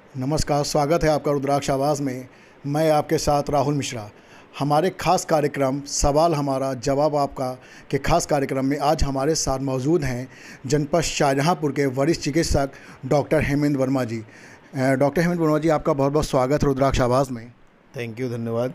नमस्कार, स्वागत है आपका रुद्राक्ष आवाज़ में। मैं आपके साथ राहुल मिश्रा। हमारे ख़ास कार्यक्रम सवाल हमारा जवाब आपका के ख़ास कार्यक्रम में आज हमारे साथ मौजूद हैं जनपद शाहजहाँपुर के वरिष्ठ चिकित्सक डॉक्टर हेमेंद्र वर्मा जी। डॉक्टर हेमेंद्र वर्मा जी, आपका बहुत बहुत स्वागत है रुद्राक्ष आवाज़ में। थैंक यू, धन्यवाद।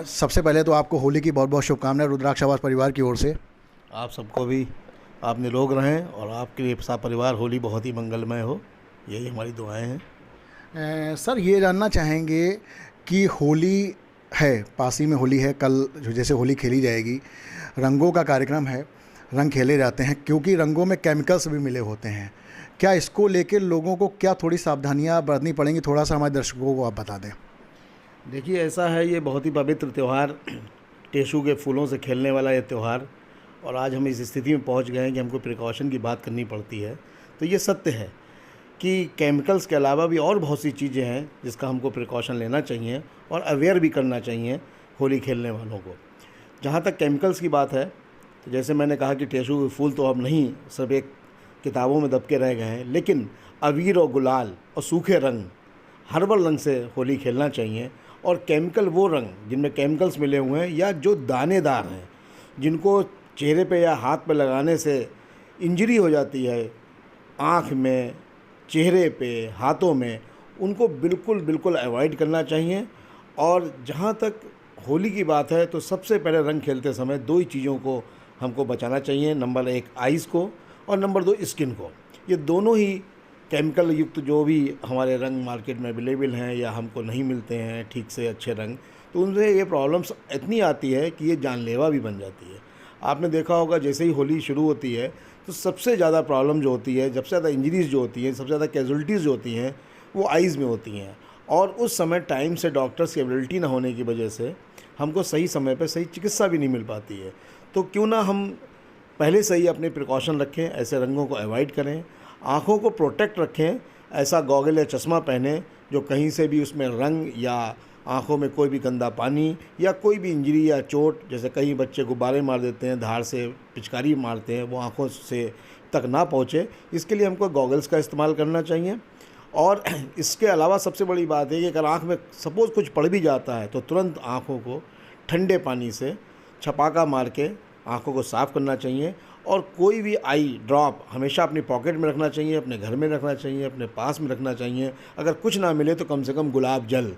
सबसे पहले तो आपको होली की बहुत बहुत शुभकामनाएं रुद्राक्ष आवाज़ परिवार की ओर से। आप सबको भी आप निरोग रहें और आपके लिए सब परिवार होली बहुत ही मंगलमय हो, यही हमारी दुआएं हैं। सर, ये जानना चाहेंगे कि होली है, पास ही में होली है, कल जो जैसे होली खेली जाएगी, रंगों का कार्यक्रम है, रंग खेले जाते हैं क्योंकि रंगों में केमिकल्स भी मिले होते हैं। क्या इसको लेकर लोगों को क्या थोड़ी सावधानियां बरतनी पड़ेंगी, थोड़ा सा हमारे दर्शकों को आप बता दें। देखिए, ऐसा है, ये बहुत ही पवित्र त्यौहार, टेसू के फूलों से खेलने वाला ये त्यौहार, और आज हम इस स्थिति में पहुंच गए हैं कि हमको प्रिकॉशन की बात करनी पड़ती है। तो ये सत्य है कि केमिकल्स के अलावा भी और बहुत सी चीज़ें हैं जिसका हमको प्रिकॉशन लेना चाहिए और अवेयर भी करना चाहिए होली खेलने वालों को। जहाँ तक केमिकल्स की बात है, तो जैसे मैंने कहा कि टेसू के फूल तो अब नहीं, सब एक किताबों में दबके रह गए हैं, लेकिन अबीर और गुलाल और सूखे रंग, हर्बल रंग से होली खेलना चाहिए। और केमिकल वो रंग जिनमें केमिकल्स मिले हुए हैं या जो दानेदार हैं, जिनको चेहरे पे या हाथ पे लगाने से इंजरी हो जाती है, आँख में, चेहरे पे, हाथों में, उनको बिल्कुल बिल्कुल अवॉइड करना चाहिए। और जहाँ तक होली की बात है, तो सबसे पहले रंग खेलते समय दो ही चीज़ों को हमको बचाना चाहिए। नंबर 1 आइज़ को और नंबर 2 स्किन को। ये दोनों ही केमिकल युक्त जो भी हमारे रंग मार्केट में अवेलेबल हैं या हमको नहीं मिलते हैं ठीक से अच्छे रंग, तो उनसे ये प्रॉब्लम्स इतनी आती है कि ये जानलेवा भी बन जाती है। आपने देखा होगा, जैसे ही होली शुरू होती है तो सबसे ज़्यादा प्रॉब्लम जो होती है, सबसे ज़्यादा इंजरीज़ जो होती हैं, सबसे ज़्यादा कैजुअल्टीज़ जो होती हैं, वो आइज़ में होती हैं। और उस समय टाइम से डॉक्टर्स की एबिलिटी ना होने की वजह से हमको सही समय पर सही चिकित्सा भी नहीं मिल पाती है। तो क्यों ना हम पहले से ही अपने प्रिकॉशन रखें, ऐसे रंगों को अवॉइड करें, आँखों को प्रोटेक्ट रखें, ऐसा गॉगल या चश्मा पहने जो कहीं से भी उसमें रंग या आँखों में कोई भी गंदा पानी या कोई भी इंजरी या चोट, जैसे कई बच्चे गुब्बारे मार देते हैं, धार से पिचकारी मारते हैं, वो आँखों से तक ना पहुँचे, इसके लिए हमको गॉगल्स का इस्तेमाल करना चाहिए। और इसके अलावा सबसे बड़ी बात है कि अगर आँख में सपोज़ कुछ पड़ भी जाता है तो तुरंत आँखों को ठंडे पानी से छपाका मार के आँखों को साफ़ करना चाहिए। और कोई भी आई ड्रॉप हमेशा अपनी पॉकेट में रखना चाहिए, अपने घर में रखना चाहिए, अपने पास में रखना चाहिए। अगर कुछ ना मिले तो कम से कम गुलाब जल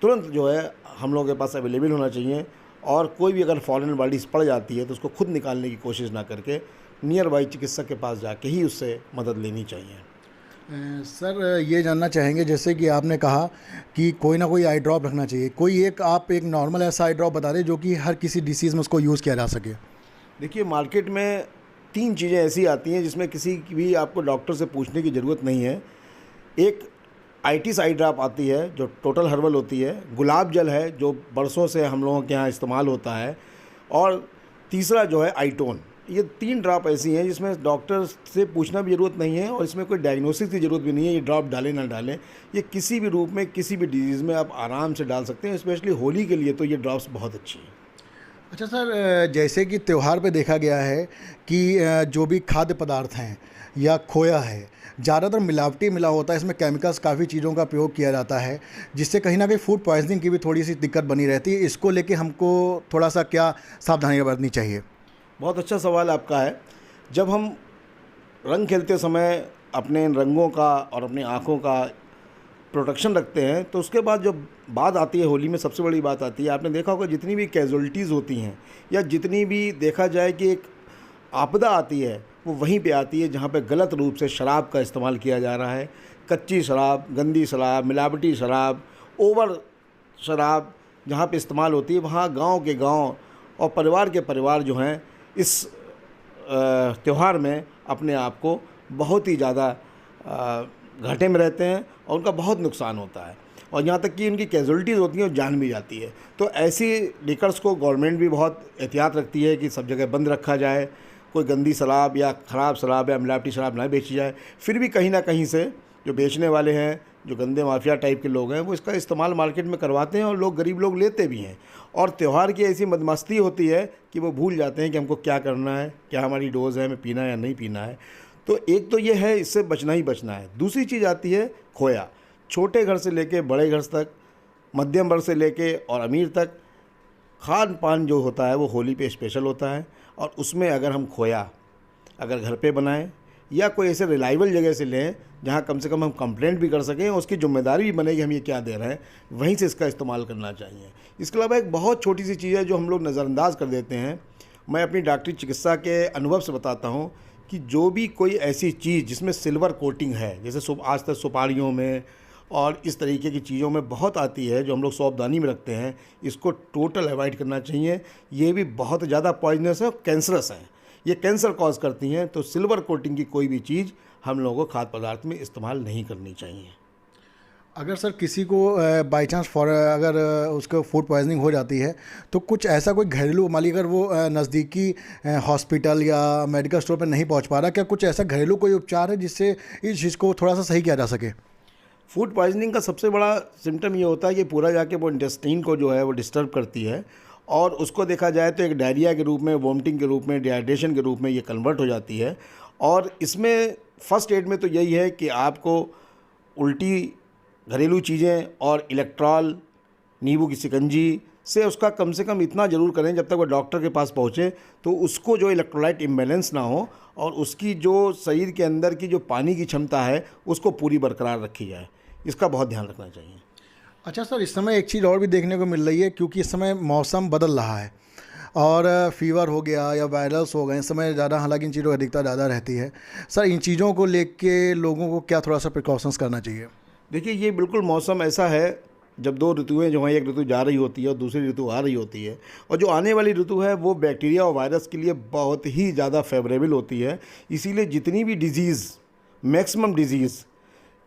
तुरंत जो है हम लोगों के पास अवेलेबल होना चाहिए। और कोई भी अगर फॉरेन बॉडीज़ पड़ जाती है तो उसको खुद निकालने की कोशिश ना करके नियर बाई चिकित्सक के पास जाके ही उससे मदद लेनी चाहिए। सर, ये जानना चाहेंगे, जैसे कि आपने कहा कि कोई ना कोई आई ड्रॉप रखना चाहिए, कोई आप एक नॉर्मल ऐसा आई ड्रॉप बता दें जो कि हर किसी डिसीज़ में उसको यूज़ किया जा सके। देखिए, मार्केट में 3 चीज़ें ऐसी आती हैं जिसमें किसी की भी आपको डॉक्टर से पूछने की ज़रूरत नहीं है। एक आइटिस आई ड्रॉप आती है जो टोटल हर्बल होती है, गुलाब जल है जो बरसों से हम लोगों के यहाँ इस्तेमाल होता है, और तीसरा जो है आईटोन। ये 3 ड्रॉप ऐसी हैं जिसमें डॉक्टर से पूछना भी ज़रूरत नहीं है और इसमें कोई डायग्नोसिस की ज़रूरत भी नहीं है। ये ड्रॉप डालें ना डालें, ये किसी भी रूप में किसी भी डिजीज़ में आप आराम से डाल सकते हैं। स्पेशली होली के लिए तो ये ड्रॉप्स बहुत अच्छी हैं। अच्छा सर, जैसे कि त्यौहार पे देखा गया है कि जो भी खाद्य पदार्थ हैं या खोया है, ज़्यादातर मिलावटी मिला होता है, इसमें केमिकल्स काफ़ी चीज़ों का प्रयोग किया जाता है, जिससे कहीं ना कहीं फूड पॉइजनिंग की भी थोड़ी सी दिक्कत बनी रहती है। इसको लेके हमको थोड़ा सा क्या सावधानियां बरतनी चाहिए। बहुत अच्छा सवाल आपका है। जब हम रंग खेलते समय अपने रंगों का और अपनी आँखों का प्रोटेक्शन रखते हैं, तो उसके बाद जो बात आती है होली में, सबसे बड़ी बात आती है, आपने देखा होगा जितनी भी कैजुअल्टीज़ होती हैं या जितनी भी देखा जाए कि एक आपदा आती है, वो वहीं पे आती है जहाँ पे गलत रूप से शराब का इस्तेमाल किया जा रहा है। कच्ची शराब, गंदी शराब, मिलावटी शराब, ओवर शराब जहाँ पे इस्तेमाल होती है, वहाँ गांव के गांव और परिवार के परिवार जो हैं इस त्यौहार में अपने आप को बहुत ही ज़्यादा घाटे में रहते हैं और उनका बहुत नुकसान होता है। और यहाँ तक कि उनकी कैजुअल्टीज़ होती हैं और जान भी जाती है। तो ऐसी लिकर्स को गवर्नमेंट भी बहुत एहतियात रखती है कि सब जगह बंद रखा जाए, कोई गंदी शराब या ख़राब शराब या मिलावटी शराब ना बेची जाए। फिर भी कहीं ना कहीं से जो बेचने वाले हैं, जो गंदे माफिया टाइप के लोग हैं, वो इसका इस्तेमाल मार्केट में करवाते हैं और लोग, गरीब लोग लेते भी हैं। और त्यौहार की ऐसी मदमस्ती होती है कि वो भूल जाते हैं कि हमको क्या करना है, क्या हमारी डोज़ है, हमें पीना है या नहीं पीना है। तो एक तो ये है, इससे बचना ही बचना है। दूसरी चीज़ आती है खोया। छोटे घर से लेके बड़े घर तक, मध्यम वर्ग से लेके और अमीर तक, खान पान जो होता है वो होली पे स्पेशल होता है। और उसमें अगर हम खोया अगर घर पे बनाएं या कोई ऐसे रिलायबल जगह से लें जहाँ कम से कम हम कंप्लेंट भी कर सकें, उसकी जिम्मेदारी भी बने कि हम ये क्या दे रहे हैं, वहीं से इसका इस्तेमाल करना चाहिए। इसके अलावा एक बहुत छोटी सी चीज़ है जो हम लोग नज़रअंदाज कर देते हैं। मैं अपनी डॉक्टरी चिकित्सा के अनुभव से बताता हूँ कि जो भी कोई ऐसी चीज़ जिसमें सिल्वर कोटिंग है, जैसे आज तक सुपारियों में और इस तरीके की चीज़ों में बहुत आती है जो हम लोग सौवधानी में रखते हैं, इसको टोटल अवॉइड करना चाहिए। ये भी बहुत ज़्यादा पॉइजनस है और कैंसरस हैं, ये कैंसर कॉज करती हैं। तो सिल्वर कोटिंग की कोई भी चीज़ हम लोगों को खाद्य पदार्थ में इस्तेमाल नहीं करनी चाहिए। अगर सर किसी को बाई चांस अगर उसको फूड पॉइजनिंग हो जाती है तो कुछ ऐसा कोई घरेलू, मान लीजिए अगर वो नज़दीकी हॉस्पिटल या मेडिकल स्टोर पर नहीं पहुंच पा रहा, क्या कुछ ऐसा घरेलू कोई उपचार है जिससे इस चीज़ को थोड़ा सा सही किया जा सके? फूड पॉइजनिंग का सबसे बड़ा सिम्टम ये होता है कि पूरा जाके वो इंटेस्टाइन को जो है वो डिस्टर्ब करती है और उसको देखा जाए तो एक डायरिया के रूप में, वोमिटिंग के रूप में, डिहाइड्रेशन के रूप में ये कन्वर्ट हो जाती है। और इसमें फर्स्ट एड में तो यही है कि आपको उल्टी, घरेलू चीज़ें और इलेक्ट्रॉल, नींबू की शिकंजी से उसका कम से कम इतना ज़रूर करें जब तक वो डॉक्टर के पास पहुँचे तो उसको जो इलेक्ट्रोलाइट इम्बैलेंस ना हो और उसकी जो शरीर के अंदर की जो पानी की क्षमता है उसको पूरी बरकरार रखी जाए। इसका बहुत ध्यान रखना चाहिए। अच्छा सर, इस समय एक चीज़ और भी देखने को मिल रही है, क्योंकि इस समय मौसम बदल रहा है और फीवर हो गया या वायरल्स हो गए, इस समय ज़्यादा, हालांकि इन चीज़ों की अधिकता ज़्यादा रहती है। सर इन चीज़ों को लेके लोगों को क्या थोड़ा सा प्रिकॉशंस करना चाहिए? देखिए, ये बिल्कुल मौसम ऐसा है, जब दो ऋतुएं जो हैं, एक ऋतु जा रही होती है और दूसरी ऋतु आ रही होती है, और जो आने वाली ऋतु है वो बैक्टीरिया और वायरस के लिए बहुत ही ज़्यादा फेवरेबल होती है। इसीलिए जितनी भी डिजीज़, मैक्सिमम डिजीज़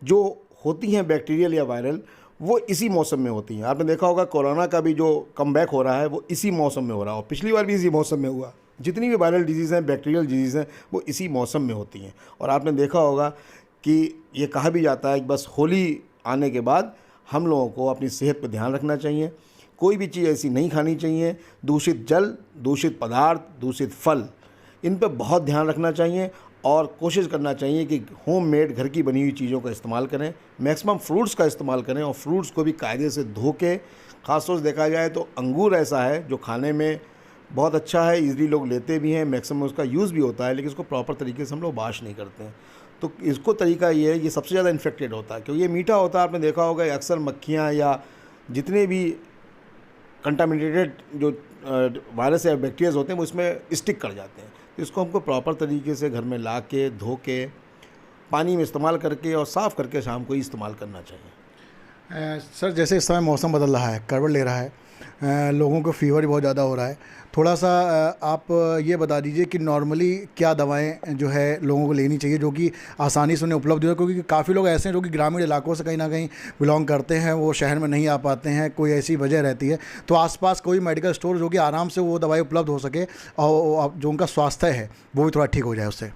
जो होती हैं बैक्टीरियल या वायरल, वो इसी मौसम में होती हैं। आपने देखा होगा कोरोना का भी जो कमबैक हो रहा है वो इसी मौसम में हो रहा है, और पिछली बार भी इसी मौसम में हुआ। जितनी भी वायरल डिजीज़ हैं, बैक्टीरियल डिजीज़ हैं, वो इसी मौसम में होती हैं। और आपने देखा होगा कि ये कहा भी जाता है कि बस होली आने के बाद हम लोगों को अपनी सेहत पर ध्यान रखना चाहिए। कोई भी चीज़ ऐसी नहीं खानी चाहिए, दूषित जल, दूषित पदार्थ, दूषित फल, इन पर बहुत ध्यान रखना चाहिए और कोशिश करना चाहिए कि होममेड, घर की बनी हुई चीज़ों का इस्तेमाल करें। मैक्सिमम फ्रूट्स का इस्तेमाल करें और फ्रूट्स को भी कायदे से धो के, ख़ासतौर से देखा जाए तो अंगूर ऐसा है जो खाने में बहुत अच्छा है, ईज़िली लोग लेते भी हैं, मैक्सिमम उसका यूज़ भी होता है, लेकिन उसको प्रॉपर तरीके से हम लोग वॉश नहीं करते हैं। तो इसको तरीका ये है, ये सबसे ज़्यादा इन्फेक्टेड होता है क्योंकि ये मीठा होता है। आपने देखा होगा अक्सर मक्खियाँ या जितने भी कंटामिनेटेड जो वायरस या बैक्टीरियाज होते हैं वो इसमें स्टिक कर जाते हैं। तो इसको हमको प्रॉपर तरीके से घर में ला के, धो के, पानी में इस्तेमाल करके और साफ़ करके शाम को ही इस्तेमाल करना चाहिए। सर जैसे इस समय मौसम बदल रहा है, करवट ले रहा है, लोगों को फीवर भी बहुत ज़्यादा हो रहा है, थोड़ा सा आप ये बता दीजिए कि नॉर्मली क्या दवाएं जो है लोगों को लेनी चाहिए जो कि आसानी से उन्हें उपलब्ध हो, क्योंकि काफ़ी लोग ऐसे हैं जो कि ग्रामीण इलाकों से कहीं ना कहीं बिलोंग करते हैं, वो शहर में नहीं आ पाते हैं, कोई ऐसी वजह रहती है। तो आसपास कोई मेडिकल स्टोर जो कि आराम से वो दवाई उपलब्ध हो सके और जो उनका स्वास्थ्य है वो भी थोड़ा ठीक हो जाए उससे।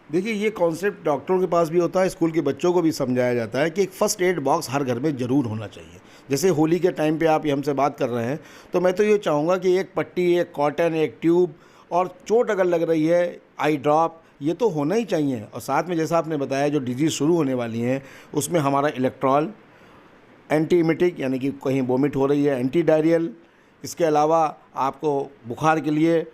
देखिए, ये कॉन्सेप्ट डॉक्टरों के पास भी होता है, स्कूल के बच्चों को भी समझाया जाता है कि एक फ़र्स्ट एड बॉक्स हर घर में ज़रूर होना चाहिए। जैसे होली के टाइम पे आप हमसे बात कर रहे हैं तो मैं तो ये चाहूँगा कि एक पट्टी, एक कॉटन, एक ट्यूब, और चोट अगर लग रही है आई ड्रॉप, ये तो होना ही चाहिए। और साथ में जैसा आपने बताया जो डिजीज़ शुरू होने वाली हैं उसमें हमारा इलेक्ट्रॉल, एंटीएमिटिक यानी कि कहीं वोमिट हो रही है, एंटी डायरियल, इसके अलावा आपको बुखार के लिए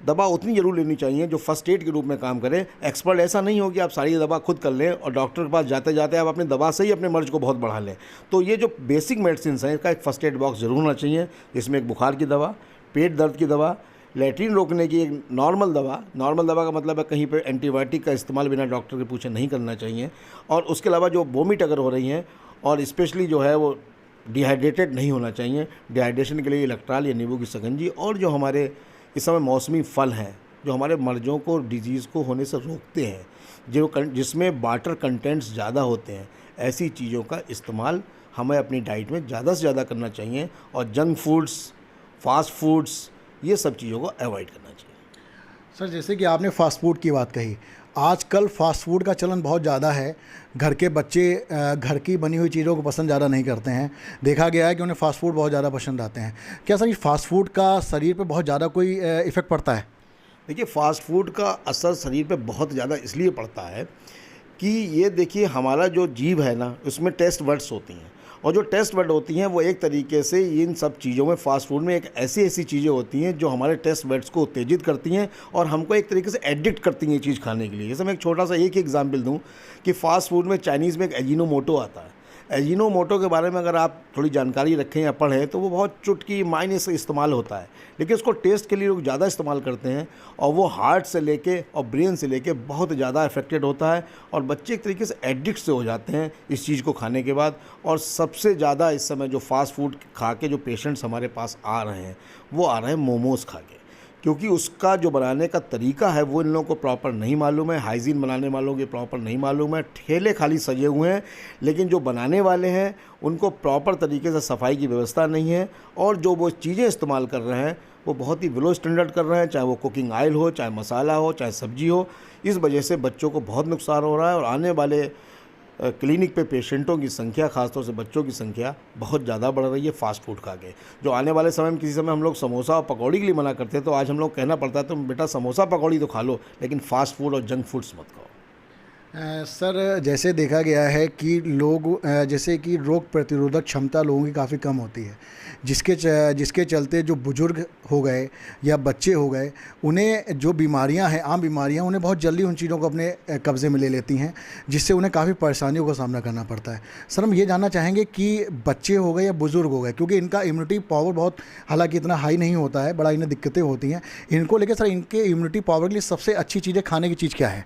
दवा उतनी ज़रूर लेनी चाहिए जो फर्स्ट एड के रूप में काम करे। एक्सपर्ट ऐसा नहीं हो कि आप सारी दवा खुद कर लें और डॉक्टर के पास जाते जाते आप अपनी दवा से ही अपने मर्ज को बहुत बढ़ा लें। तो ये जो बेसिक मेडिसिन हैं इसका एक फ़र्स्ट एड बॉक्स ज़रूर होना चाहिए, जिसमें एक बुखार की दवा, पेट दर्द की दवा, लैट्रिन रोकने की एक नॉर्मल दवा का मतलब है कहीं पर एंटीबायोटिक का इस्तेमाल बिना डॉक्टर के पूछे नहीं करना चाहिए। और उसके अलावा जो वोमिट अगर हो रही हैं और स्पेशली जो है वो डिहाइड्रेटेड नहीं होना चाहिए, डिहाइड्रेशन के लिए इलेक्ट्रॉल या नींबू की शिकंजी, और जो हमारे इस समय मौसमी फल हैं जो हमारे मर्जों को, डिजीज़ को होने से रोकते हैं, जिसमें वाटर कंटेंट्स ज़्यादा होते हैं, ऐसी चीज़ों का इस्तेमाल हमें अपनी डाइट में ज़्यादा से ज़्यादा करना चाहिए। और जंक फूड्स, फास्ट फूड्स, ये सब चीज़ों को अवॉइड करना चाहिए। सर जैसे कि आपने फ़ास्ट फूड की बात कही, आजकल फ़ास्ट फूड का चलन बहुत ज़्यादा है। घर के बच्चे घर की बनी हुई चीज़ों को पसंद ज़्यादा नहीं करते हैं। देखा गया है कि उन्हें फ़ास्ट फूड बहुत ज़्यादा पसंद आते हैं। क्या सर ये फ़ास्ट फूड का शरीर पे बहुत ज़्यादा कोई इफ़ेक्ट पड़ता है? देखिए, फ़ास्ट फूड का असर शरीर पे बहुत ज़्यादा इसलिए पड़ता है कि ये देखिए, हमारा जो जीभ है ना, उसमें टेस्ट बड्स होती हैं, और जो टेस्ट बड होती हैं वो एक तरीके से इन सब चीज़ों में, फ़ास्ट फूड में एक ऐसी ऐसी चीज़ें होती हैं जो हमारे टेस्ट बड्स को उत्तेजित करती हैं और हमको एक तरीके से एडिक्ट करती हैं ये चीज़ खाने के लिए। जैसे मैं एक छोटा सा एक एग्जाम्पल दूँ कि फ़ास्ट फूड में चाइनीज़ में एक एजिनोमोटो आता है। एजिनोमोटो के बारे में अगर आप थोड़ी जानकारी रखें या पढ़ें तो वो बहुत चुटकी मायने से इस्तेमाल होता है, लेकिन उसको टेस्ट के लिए लोग ज़्यादा इस्तेमाल करते हैं और वो हार्ट से लेके और ब्रेन से लेके बहुत ज़्यादा अफेक्टेड होता है और बच्चे एक तरीके से एडिक्ट से हो जाते हैं इस चीज़ को खाने के बाद। और सबसे ज़्यादा इस समय जो फास्ट फूड खा के जो पेशेंट्स हमारे पास आ रहे हैं वो आ रहे हैं मोमोज़ खा के, क्योंकि उसका जो बनाने का तरीका है वो इन लोगों को प्रॉपर नहीं मालूम है, हाइजीन बनाने वालों के प्रॉपर नहीं मालूम है, ठेले खाली सजे हुए हैं, लेकिन जो बनाने वाले हैं उनको प्रॉपर तरीके से सफाई की व्यवस्था नहीं है और जो वो चीज़ें इस्तेमाल कर रहे हैं वो बहुत ही लो स्टैंडर्ड कर रहे हैं, चाहे वो कुकिंग ऑयल हो, चाहे मसाला हो, चाहे सब्जी हो। इस वजह से बच्चों को बहुत नुकसान हो रहा है और आने वाले क्लिनिक पे पेशेंटों की संख्या, खासतौर से बच्चों की संख्या बहुत ज़्यादा बढ़ रही है फ़ास्ट फूड खा के। जो आने वाले समय में किसी समय हम लोग समोसा और पकौड़ी के लिए मना करते हैं, तो आज हम लोग कहना पड़ता है तुम बेटा समोसा पकौड़ी तो खा लो, लेकिन फ़ास्ट फूड और जंक फूड्स मत खाओ। सर, जैसे देखा गया है कि लोग जैसे कि रोग प्रतिरोधक क्षमता लोगों की काफ़ी कम होती है, जिसके चलते जो बुज़ुर्ग हो गए या बच्चे हो गए, उन्हें जो बीमारियां हैं, आम बीमारियां, उन्हें बहुत जल्दी उन चीज़ों को अपने कब्ज़े में ले लेती हैं, जिससे उन्हें काफ़ी परेशानियों का सामना करना पड़ता है। सर, हम ये जानना चाहेंगे कि बच्चे हो गए या बुज़ुर्ग हो गए, क्योंकि इनका इम्यूनिटी पावर बहुत, हालांकि इतना हाई नहीं होता है, बड़ा इन्हें दिक्कतें होती हैं, इनको लेकर सर इनके इम्यूनिटी पावर के लिए सबसे अच्छी चीज़ें, खाने की चीज़ क्या है?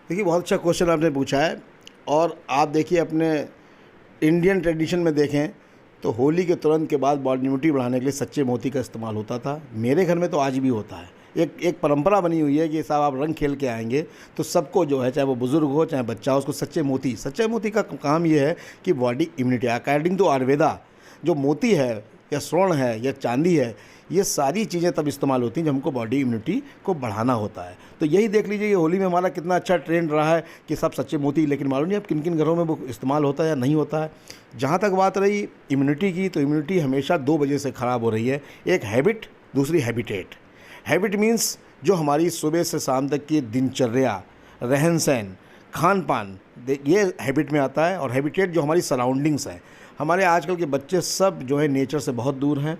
देखिए, बहुत अच्छा क्वेश्चन आपने पूछा है। और आप देखिए, अपने इंडियन ट्रेडिशन में देखें तो होली के तुरंत के बाद बॉडी इम्यूनिटी बढ़ाने के लिए सच्चे मोती का इस्तेमाल होता था। मेरे घर में तो आज भी होता है। एक परंपरा बनी हुई है कि साहब आप रंग खेल के आएंगे तो सबको जो है, चाहे वो बुज़ुर्ग हो चाहे बच्चा हो, उसको सच्चे मोती का काम ये है कि body immunity, according to Ayurveda, जो मोती है या स्वर्ण है या चांदी है, ये सारी चीज़ें तब इस्तेमाल होती हैं जब हमको बॉडी इम्यूनिटी को बढ़ाना होता है। तो यही देख लीजिए, ये होली में हमारा कितना अच्छा ट्रेंड रहा है कि सब सच्चे मोती, लेकिन मालूम नहीं अब किन किन घरों में वो इस्तेमाल होता है या नहीं होता है। जहाँ तक बात रही इम्यूनिटी की, तो इम्यूनिटी हमेशा 2 वजह से ख़राब हो रही है। एक हैबिट, दूसरी हैबिटेट। हैबिट मीन्स जो हमारी सुबह से शाम तक की दिनचर्या, रहन सहन, खान पान, ये हैबिट में आता है। और हैबिटेट जो हमारी सराउंडिंग्स है। हमारे आजकल के बच्चे सब जो है नेचर से बहुत दूर हैं,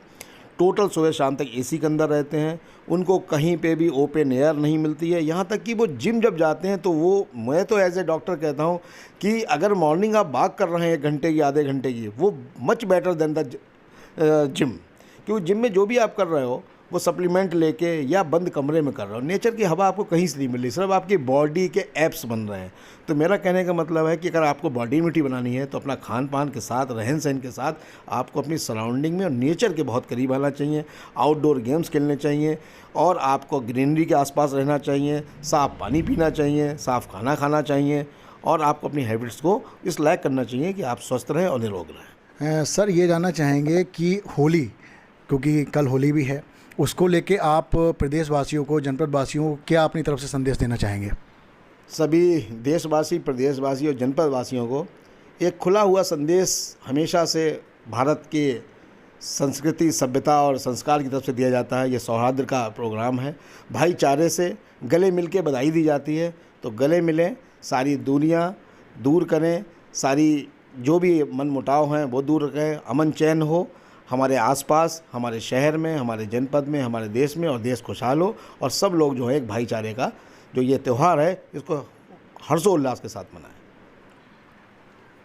टोटल सुबह शाम तक एसी के अंदर रहते हैं, उनको कहीं पे भी ओपन एयर नहीं मिलती है। यहाँ तक कि वो जिम जब जाते हैं तो वो, मैं तो एज ए डॉक्टर कहता हूँ कि अगर मॉर्निंग आप वॉक कर रहे हैं 1 घंटे की, आधे घंटे की, वो much better than the gym. क्योंकि जिम में जो भी आप कर रहे हो वो सप्लीमेंट लेके या बंद कमरे में कर रहे हो, नेचर की हवा आपको कहीं से नहीं मिल रही, सिर्फ आपकी बॉडी के एप्स बन रहे हैं। तो मेरा कहने का मतलब है कि अगर आपको बॉडी इम्यूनिटी बनानी है तो अपना खान पान के साथ, रहन सहन के साथ आपको अपनी सराउंडिंग में और नेचर के बहुत करीब आना चाहिए, आउटडोर गेम्स खेलने चाहिए और आपको ग्रीनरी के आसपास रहना चाहिए, साफ़ पानी पीना चाहिए, साफ़ खाना खाना चाहिए और आपको अपनी हैबिट्स को इस लायक करना चाहिए कि आप स्वस्थ रहें और निरोग रहें। सर, ये जानना चाहेंगे कि होली, क्योंकि कल होली भी है, उसको लेके आप प्रदेशवासियों को, जनपद वासियों को क्या अपनी तरफ से संदेश देना चाहेंगे? सभी देशवासी, प्रदेशवासी और जनपद वासियों को एक खुला हुआ संदेश हमेशा से भारत के संस्कृति, सभ्यता और संस्कार की तरफ से दिया जाता है। ये सौहार्द का प्रोग्राम है, भाईचारे से गले मिल के बधाई दी जाती है। तो गले मिलें, सारी दूरियां दूर करें, सारी जो भी मनमुटाव हैं वो दूर रखें, अमन चैन हो हमारे आसपास, हमारे शहर में, हमारे जनपद में, हमारे देश में, और देश खुशहाल हो और सब लोग जो है एक भाईचारे का जो ये त्यौहार है इसको हर्षोल्लास के साथ मनाएं।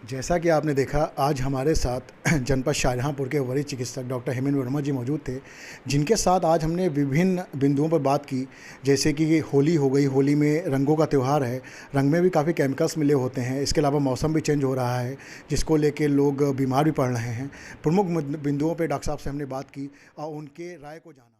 जैसा कि आपने देखा, आज हमारे साथ जनपद शाहजहाँपुर के वरिष्ठ चिकित्सक डॉक्टर हेमेंद्र वर्मा जी मौजूद थे, जिनके साथ आज हमने विभिन्न बिंदुओं पर बात की। जैसे कि होली हो गई, होली में रंगों का त्यौहार है, रंग में भी काफ़ी केमिकल्स मिले होते हैं। इसके अलावा मौसम भी चेंज हो रहा है, जिसको लेके लोग बीमार भी पड़ रहे हैं। प्रमुख बिंदुओं पर डॉक्टर साहब से हमने बात की और उनके राय को जाना।